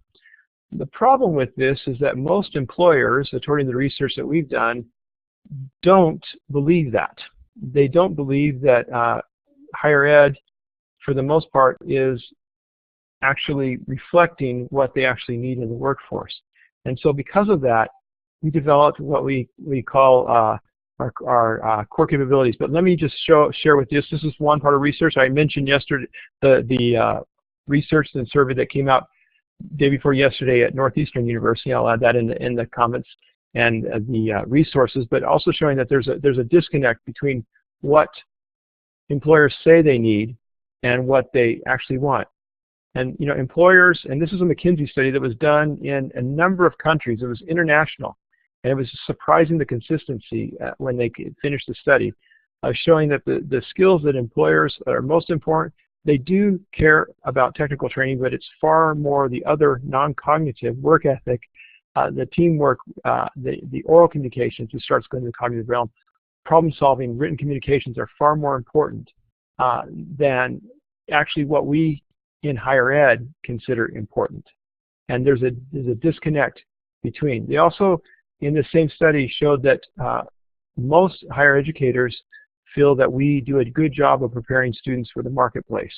The problem with this is that most employers, according to the research that we've done, don't believe that. They don't believe that higher ed, for the most part, is actually reflecting what they actually need in the workforce. And so because of that, we developed what we call our core capabilities. But let me just share with you, this is one part of research. I mentioned yesterday the research and survey that came out day before yesterday at Northeastern University. I'll add that in the comments and the resources, but also showing that there's a disconnect between what employers say they need and what they actually want. And employers, and this is a McKinsey study that was done in a number of countries. It was international, and it was surprising the consistency when they finished the study, showing that the skills that employers are most important, they do care about technical training, but it's far more the other non-cognitive work ethic, the teamwork, the oral communications, which starts going to the cognitive realm. Problem solving, written communications are far more important than actually what we in higher ed consider important. And there's a disconnect between. They also, in the same study, showed that most higher educators feel that we do a good job of preparing students for the marketplace,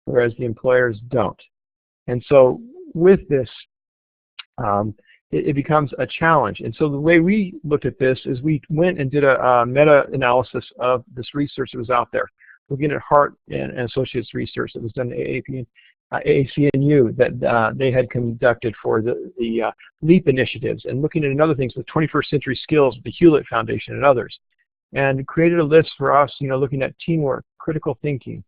whereas the employers don't. And so with this, it becomes a challenge. And so the way we looked at this is we went and did a meta-analysis of this research that was out there, looking at Hart and Associates research that was done at AACNU that they had conducted for the LEAP initiatives, and looking at another things with 21st century skills with the Hewlett Foundation and others, and created a list for us, looking at teamwork, critical thinking,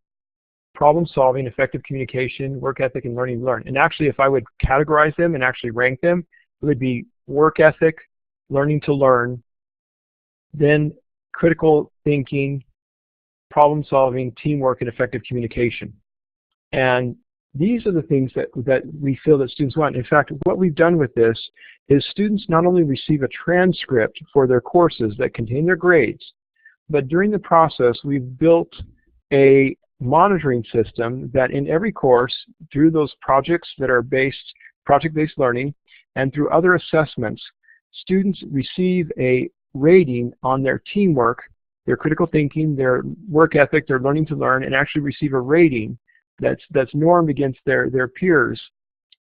problem solving, effective communication, work ethic, and learning to learn. And actually, if I would categorize them and actually rank them, it would be work ethic, learning to learn, then critical thinking, problem solving, teamwork, and effective communication. And these are the things that we feel that students want. In fact, what we've done with this is students not only receive a transcript for their courses that contain their grades, but during the process, we've built a monitoring system that in every course, through those projects that are project-based learning, and through other assessments, students receive a rating on their teamwork, their critical thinking, their work ethic, their learning to learn, and actually receive a rating that's normed against their peers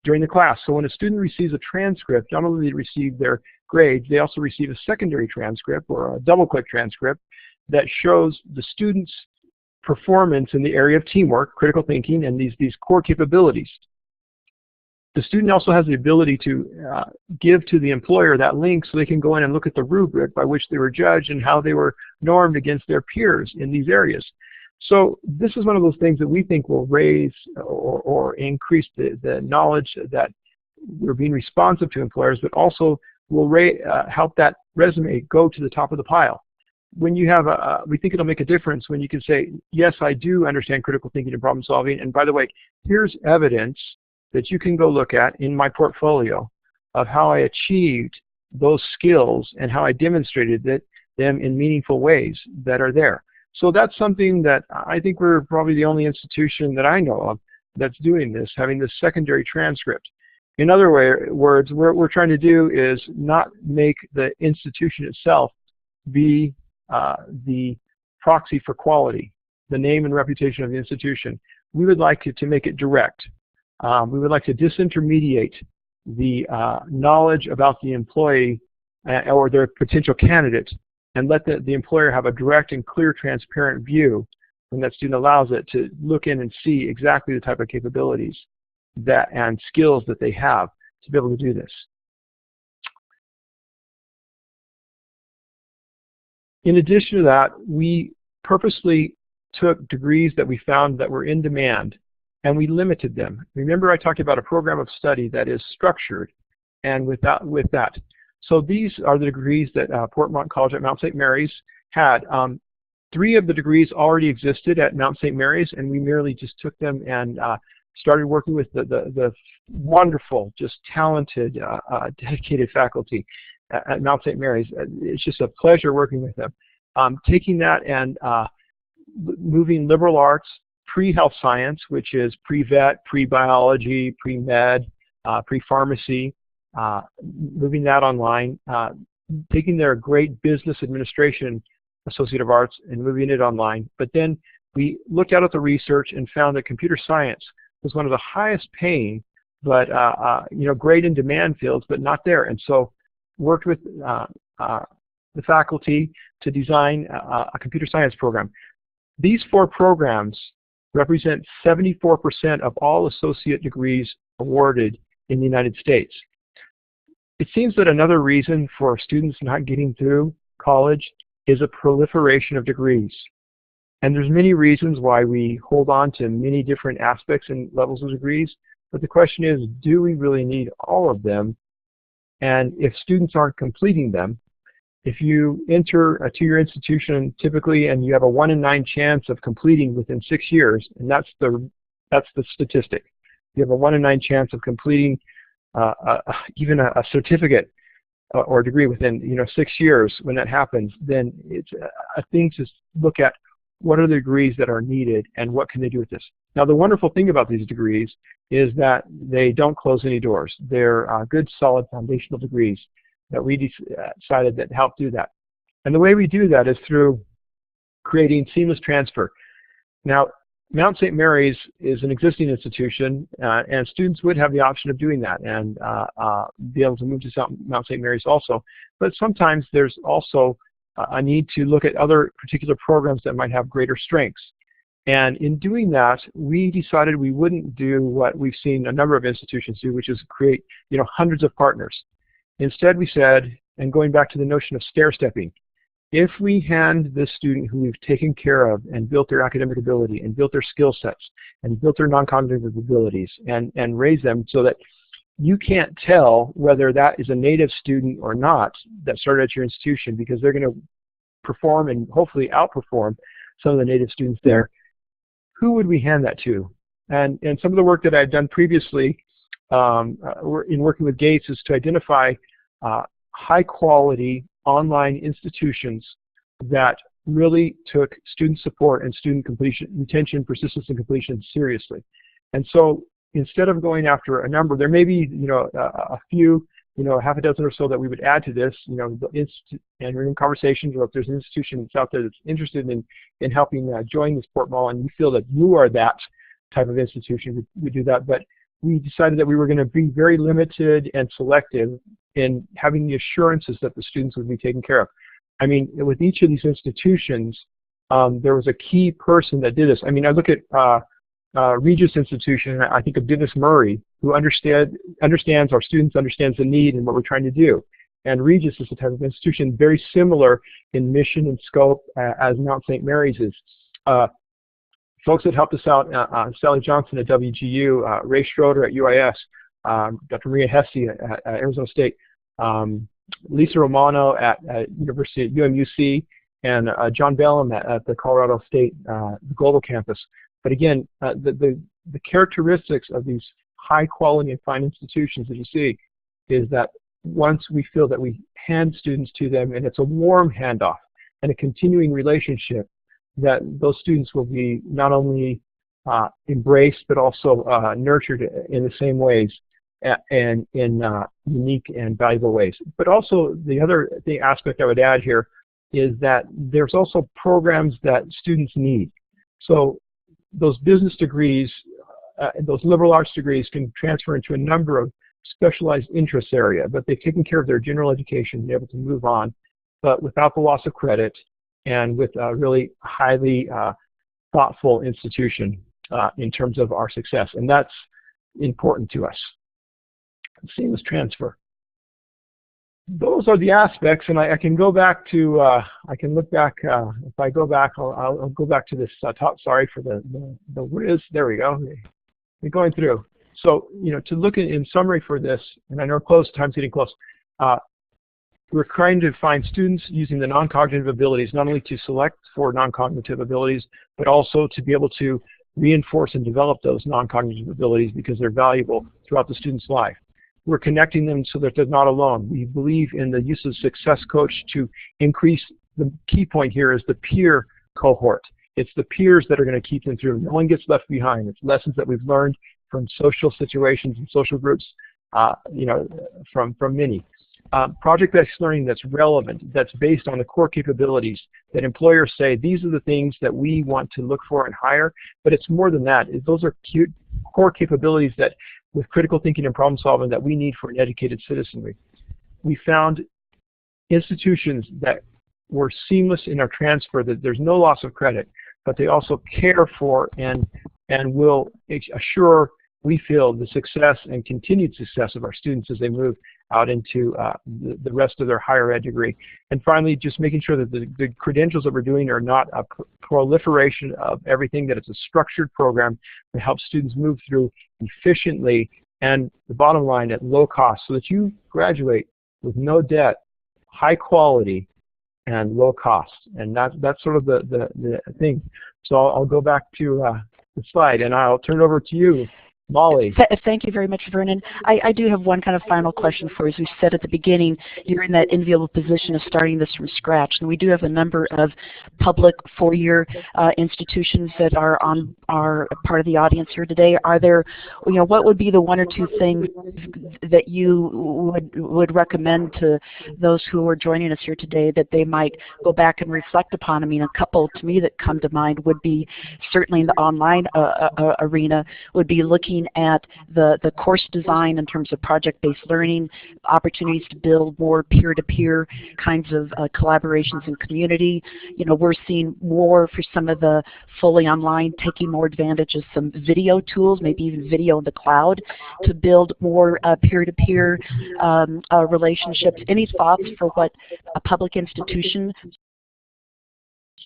during the class. So when a student receives a transcript, not only do they receive their grades, they also receive a secondary transcript or a double-click transcript that shows the student's performance in the area of teamwork, critical thinking, and these core capabilities. The student also has the ability to give to the employer that link so they can go in and look at the rubric by which they were judged and how they were normed against their peers in these areas. So this is one of those things that we think will raise or increase the knowledge that we're being responsive to employers, but also will help that resume go to the top of the pile. When you have we think it'll make a difference when you can say, yes, I do understand critical thinking and problem solving, and by the way, here's evidence that you can go look at in my portfolio of how I achieved those skills and how I demonstrated them in meaningful ways that are there. So that's something that I think we're probably the only institution that I know of that's doing this, having this secondary transcript. In other words, what we're trying to do is not make the institution itself be the proxy for quality, the name and reputation of the institution. We would like to make it direct. We would like to disintermediate the knowledge about the employee or their potential candidate and let the employer have a direct and clear, transparent view when that student allows it to look in and see exactly the type of capabilities and skills that they have to be able to do this. In addition to that, we purposely took degrees that we found that were in demand and we limited them. Remember I talked about a program of study that is structured, and with that So these are the degrees that Portmont College at Mount St. Mary's had. 3 of the degrees already existed at Mount St. Mary's, and we merely just took them and started working with the wonderful, just talented, dedicated faculty at Mount St. Mary's. It's just a pleasure working with them. Taking that and moving liberal arts, pre-health science, which is pre-vet, pre-biology, pre-med, pre-pharmacy, moving that online, taking their great business administration Associate of Arts and moving it online. But then we looked out at the research and found that computer science was one of the highest paying, but great in demand fields, but not there. And so worked with the faculty to design a computer science program. These 4 programs represent 74% of all associate degrees awarded in the United States. It seems that another reason for students not getting through college is a proliferation of degrees. And there's many reasons why we hold on to many different aspects and levels of degrees, but the question is, do we really need all of them? And if students aren't completing them, if you enter a 2-year institution typically and you have a 1 in 9 chance of completing within 6 years, and that's the statistic. You have a 1 in 9 chance of completing even a certificate or degree within 6 years. When that happens, then it's a thing to look at. What are the degrees that are needed and what can they do with this? Now the wonderful thing about these degrees is that they don't close any doors. They're good solid foundational degrees that we decided that help do that. And the way we do that is through creating seamless transfer. Now Mount St. Mary's is an existing institution, and students would have the option of doing that and be able to move to Mount St. Mary's also. But sometimes there's also a need to look at other particular programs that might have greater strengths. And in doing that, we decided we wouldn't do what we've seen a number of institutions do, which is create hundreds of partners. Instead, we said, and going back to the notion of stair-stepping, if we hand this student who we've taken care of and built their academic ability and built their skill sets and built their non-cognitive abilities and raise them so that you can't tell whether that is a native student or not that started at your institution, because they're going to perform and hopefully outperform some of the native students there, who would we hand that to? And some of the work that I've done previously in working with Gates is to identify high quality online institutions that really took student support and student completion, retention, persistence, and completion seriously. And so instead of going after a number, there may be a few, half a dozen or so that we would add to this, and we're in conversations, or if there's an institution that's out there that's interested in helping join this Port Mall, and you feel that you are that type of institution, we do that. But we decided that we were going to be very limited and selective in having the assurances that the students would be taken care of. I mean, with each of these institutions, there was a key person that did this. I mean, I look at Regis Institution, I think of Dennis Murray, who understands our students, understands the need and what we're trying to do. And Regis is the type of institution very similar in mission and scope as Mount St. Mary's is. Folks that helped us out, Sally Johnson at WGU, Ray Schroeder at UIS, Dr. Maria Hesse at Arizona State, Lisa Romano at University at UMUC, and John Bellum at the Colorado State Global Campus. But again, the characteristics of these high quality and fine institutions that you see is that once we feel that we hand students to them and it's a warm handoff and a continuing relationship, that those students will be not only embraced but also nurtured in the same ways and in unique and valuable ways. But also the other aspect I would add here is that there's also programs that students need. So those business degrees, those liberal arts degrees can transfer into a number of specialized interests area, but they've taken care of their general education, be able to move on, but without the loss of credit and with a really highly thoughtful institution in terms of our success. And that's important to us. Seamless transfer. Those are the aspects, and I can go back to, I can look back, if I go back, I'll go back to this top, sorry for the whiz, there we go, we're going through. So, to look in summary for this, and I know time's getting close, we're trying to find students using the non-cognitive abilities not only to select for non-cognitive abilities, but also to be able to reinforce and develop those non-cognitive abilities because they're valuable throughout the student's life. We're connecting them so that they're not alone. We believe in the use of success coach to increase. The key point here is the peer cohort. It's the peers that are going to keep them through. No one gets left behind. It's lessons that we've learned from social situations and social groups, from many. Project-based learning that's relevant, that's based on the core capabilities that employers say these are the things that we want to look for and hire, but it's more than that. Those are core capabilities that, with critical thinking and problem solving, that we need for an educated citizenry. We found institutions that were seamless in our transfer, that there's no loss of credit, but they also care for and will assure, we feel, the success and continued success of our students as they move out into the rest of their higher ed degree. And finally, just making sure that the credentials that we're doing are not a proliferation of everything, that it's a structured program that helps students move through efficiently and, the bottom line, at low cost, so that you graduate with no debt, high quality, and low cost. And that's sort of the thing. So I'll go back to the slide, and I'll turn it over to you, Molly. Thank you very much, Vernon. I do have one kind of final question for you. As we said at the beginning, you're in that enviable position of starting this from scratch, and we do have a number of public four-year institutions that are part of the audience here today. Are there, what would be the one or two things that you would recommend to those who are joining us here today that they might go back and reflect upon? I mean, a couple to me that come to mind would be, certainly in the online arena, would be looking at the course design in terms of project-based learning, opportunities to build more peer-to-peer kinds of collaborations in community. We're seeing more for some of the fully online, taking more advantage of some video tools, maybe even video in the cloud, to build more peer-to-peer relationships. Any thoughts for what a public institution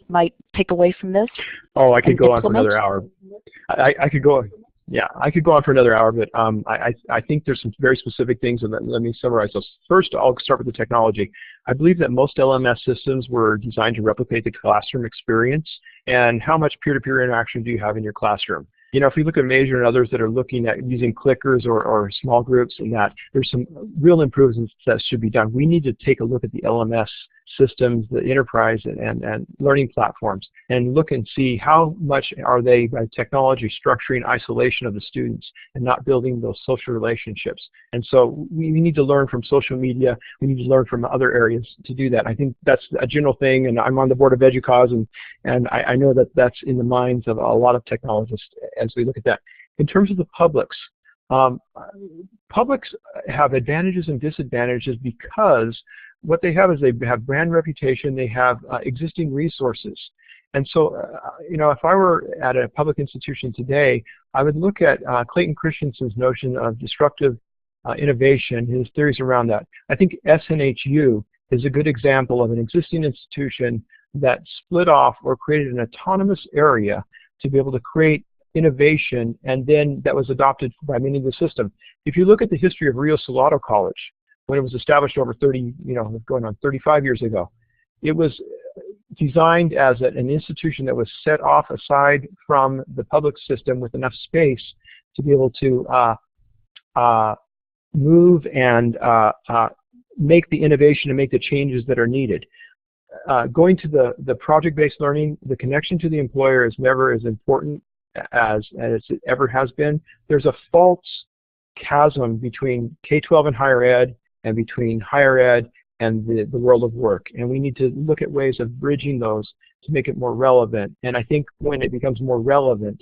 might take away from this? Oh, I could go on for another hour. I could go. Yeah, I could go on for another hour, but I think there's some very specific things, and let me summarize those. First, I'll start with the technology. I believe that most LMS systems were designed to replicate the classroom experience. And how much peer-to-peer interaction do you have in your classroom? If we look at Major and others that are looking at using clickers or small groups and that, there's some real improvements that should be done. We need to take a look at the LMS systems, the enterprise and learning platforms, and look and see how much are they, by technology, structuring isolation of the students and not building those social relationships. And so we need to learn from social media. We need to learn from other areas to do that. I think that's a general thing, and I'm on the board of EDUCAUSE, and I know that that's in the minds of a lot of technologists as we look at that. In terms of the publics, publics have advantages and disadvantages because what they have is they have brand reputation, they have existing resources. And so, if I were at a public institution today, I would look at Clayton Christensen's notion of disruptive innovation, his theories around that. I think SNHU is a good example of an existing institution that split off or created an autonomous area to be able to create innovation, and then that was adopted by many of the system. If you look at the history of Rio Salado College, when it was established over 35 years ago, it was designed as an institution that was set off aside from the public system with enough space to be able to move and make the innovation and make the changes that are needed. Going to the project-based learning, the connection to the employer is never as important as it ever has been. There's a false chasm between K-12 and higher ed and between higher ed and the world of work. And we need to look at ways of bridging those to make it more relevant. And I think when it becomes more relevant,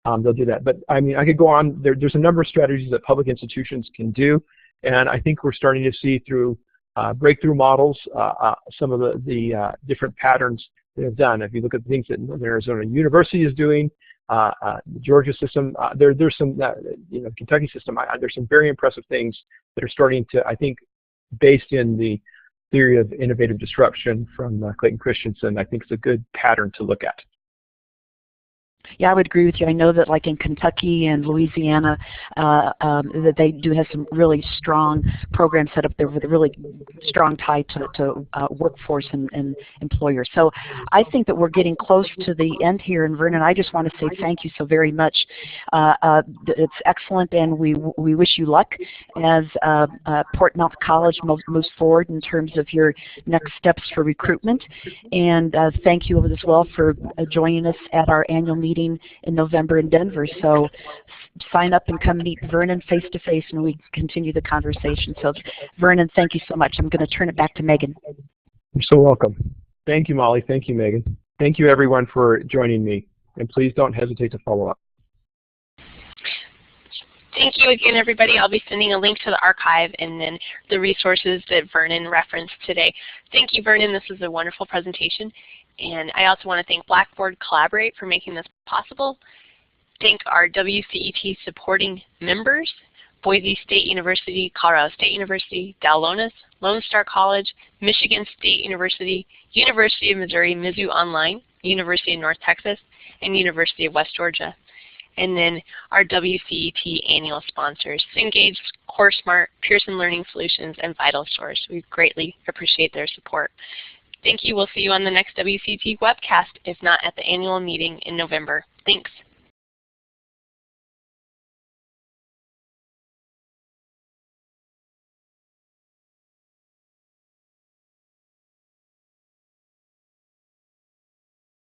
they'll do that. But I mean, I could go on. There's a number of strategies that public institutions can do. And I think we're starting to see through breakthrough models some of the different patterns they have done. If you look at the things that Northern Arizona University is doing, the Georgia system, there's some, Kentucky system, there's some very impressive things that are starting to, I think, based in the theory of innovative disruption from Clayton Christensen. I think it's a good pattern to look at. Yeah, I would agree with you. I know that like in Kentucky and Louisiana, that they do have some really strong programs set up there with a really strong tie to workforce and employers. So I think that we're getting close to the end here. And Vernon, I just want to say thank you so very much. It's excellent, and we wish you luck as Portmont College moves forward in terms of your next steps for recruitment. And thank you as well for joining us at our annual meeting in November in Denver. So sign up and come meet Vernon face to face, and we continue the conversation. So Vernon, thank you so much. I'm going to turn it back to Megan. You're so welcome. Thank you, Molly. Thank you, Megan. Thank you, everyone, for joining me. And please don't hesitate to follow up. Thank you again, everybody. I'll be sending a link to the archive and then the resources that Vernon referenced today. Thank you, Vernon. This was a wonderful presentation. And I also want to thank Blackboard Collaborate for making this possible. Thank our WCET supporting members, Boise State University, Colorado State University, Dowlonis, Lone Star College, Michigan State University, University of Missouri, Mizzou Online, University of North Texas, and University of West Georgia. And then our WCET annual sponsors, Cengage, CourseSmart, Pearson Learning Solutions, and VitalSource. We greatly appreciate their support. Thank you. We'll see you on the next WCET webcast, if not at the annual meeting in November. Thanks.